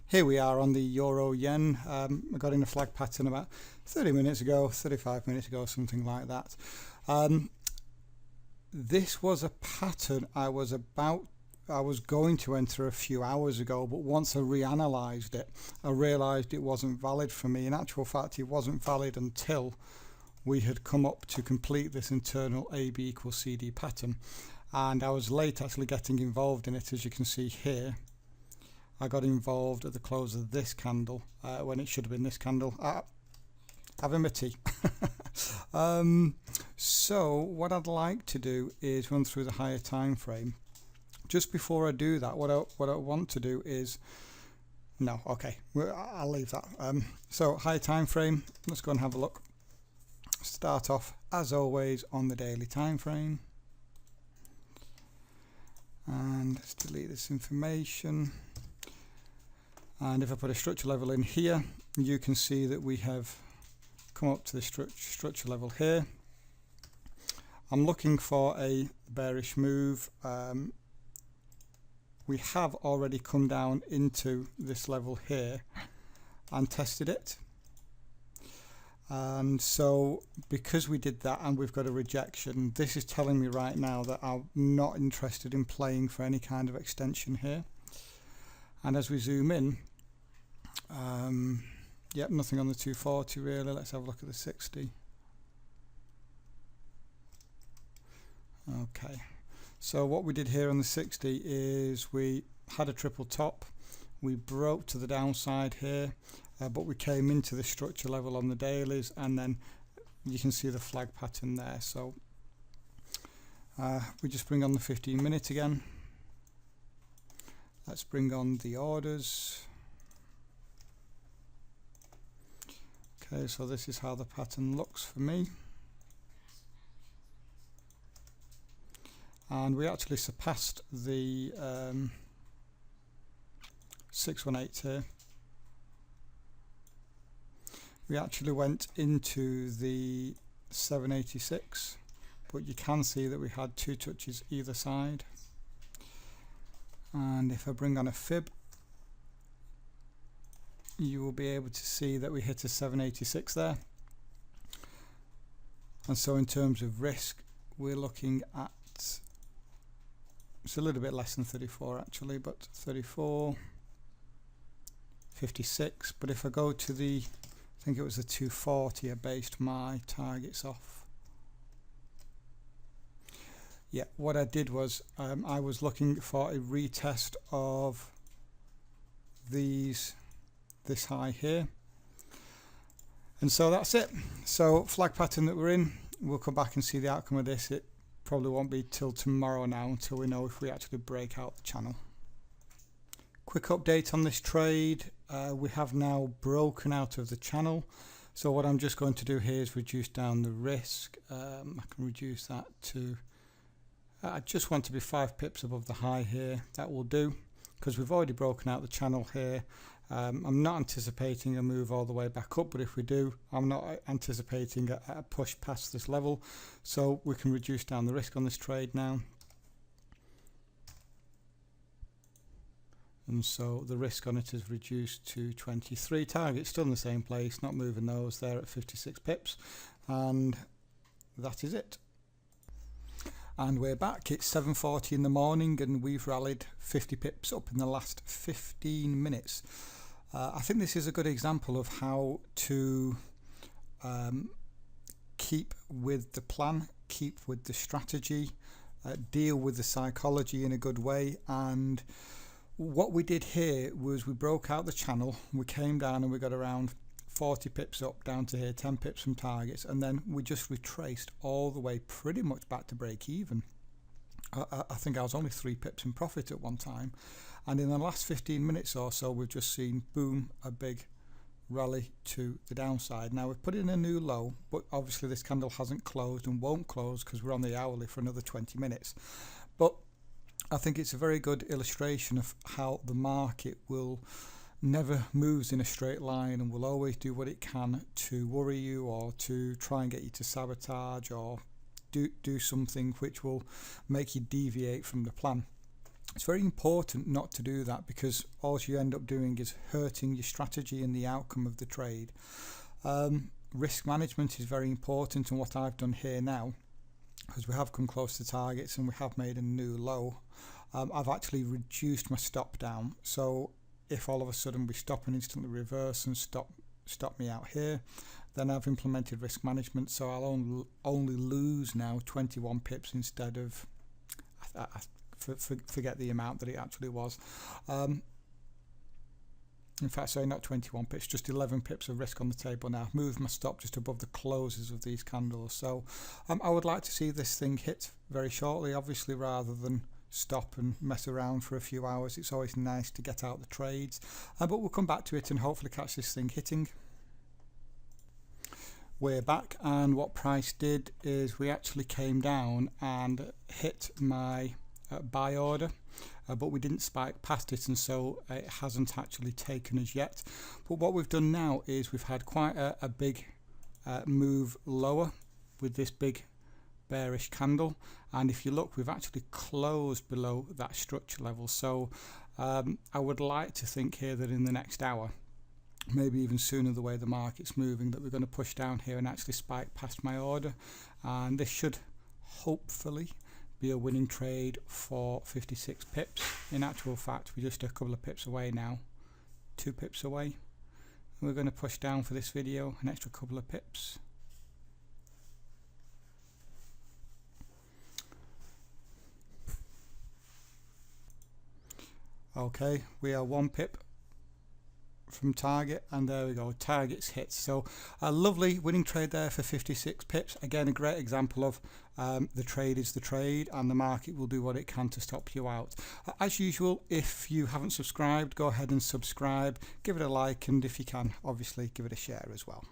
Here we are on the Euro Yen. I got in a flag pattern about 30 minutes ago, 35 minutes ago, something like that. This was a pattern I was going to enter a few hours ago, but once I reanalyzed it, I realized it wasn't valid for me. In actual fact, it wasn't valid until we had come up to complete this internal AB equals CD pattern, and I was late actually getting involved in it. As you can see here, I got involved at the close of this candle when it should have been this candle. Having my tea. So what I'd like to do is run through the higher time frame. Just before I do that, what I want to do is I'll leave that. So higher time frame, let's go and have a look. Start off as always on the daily time frame, and let's delete this information. And if I put a structure level in here, you can see that we have come up to the structure level here. I'm looking for a bearish move. We have already come down into this level here and tested it. And so because we did that and we've got a rejection, this is telling me right now that I'm not interested in playing for any kind of extension here. And as we zoom in, yep, nothing on the 240 really. Let's have a look at the 60. Okay, so what we did here on the 60 is we had a triple top, we broke to the downside here, but we came into the structure level on the dailies, and then you can see the flag pattern there. So we just bring on the 15-minute again. Let's bring on the orders. Okay, so this is how the pattern looks for me. And we actually surpassed the 618 here. We actually went into the 786, but you can see that we had two touches either side. And if I bring on a fib, you will be able to see that we hit a 786 there. And so in terms of risk, we're looking at, it's a little bit less than 34 actually, but 34.56. But if I go to the, I think it was the 240, I based my targets off. Yeah, what I did was I was looking for a retest of this high here, and so that's it. So flag pattern that we're in, we'll come back and see the outcome of this. It probably won't be till tomorrow now until we know if we actually break out the channel. Quick update on this trade. We have now broken out of the channel, so what I'm just going to do here is reduce down the risk. I can reduce that to, I just want to be 5 pips above the high here. That will do, because we've already broken out the channel here. I'm not anticipating a move all the way back up, but if we do, I'm not anticipating a push past this level, so we can reduce down the risk on this trade now. And so the risk on it is reduced to 23. Target's still in the same place, not moving those. There at 56 pips, and that is it. And we're back. It's 7:40 in the morning, and we've rallied 50 pips up in the last 15 minutes. I think this is a good example of how to keep with the plan, keep with the strategy, deal with the psychology in a good way. And what we did here was we broke out the channel, we came down and we got around 40 pips up down to here, 10 pips from targets, and then we just retraced all the way pretty much back to break even. I think I was only 3 pips in profit at one time, and in the last 15 minutes or so we've just seen, boom, a big rally to the downside. Now we've put in a new low, but obviously this candle hasn't closed and won't close because we're on the hourly for another 20 minutes. But I think it's a very good illustration of how the market will never moves in a straight line and will always do what it can to worry you or to try and get you to sabotage or do something which will make you deviate from the plan. It's very important not to do that, because all you end up doing is hurting your strategy and the outcome of the trade. Risk management is very important, and what I've done here now, because we have come close to targets and we have made a new low, I've actually reduced my stop down. So if all of a sudden we stop and instantly reverse and stop me out here, then I've implemented risk management, so I'll only lose now 21 pips instead of, forget the amount that it actually was. In fact, sorry, not 21 pips, just 11 pips of risk on the table now. I've moved my stop just above the closes of these candles. So I would like to see this thing hit very shortly, obviously, rather than stop and mess around for a few hours. It's always nice to get out the trades, but we'll come back to it and hopefully catch this thing hitting. We're back, and what price did is we actually came down and hit my buy order, but we didn't spike past it, and so it hasn't actually taken us yet. But what we've done now is we've had quite a big move lower with this big bearish candle, and if you look, we've actually closed below that structure level. So I would like to think here that in the next hour, maybe even sooner, the way the market's moving, that we're going to push down here and actually spike past my order, and this should hopefully be a winning trade for 56 pips. In actual fact, we're just a couple of pips away now, 2 pips away, and we're going to push down for this video an extra couple of pips. Okay, we are 1 pip from target, and there we go, target's hit. So a lovely winning trade there for 56 pips. Again, a great example of the trade is the trade, and the market will do what it can to stop you out. As usual, if you haven't subscribed, go ahead and subscribe, give it a like, and if you can, obviously give it a share as well.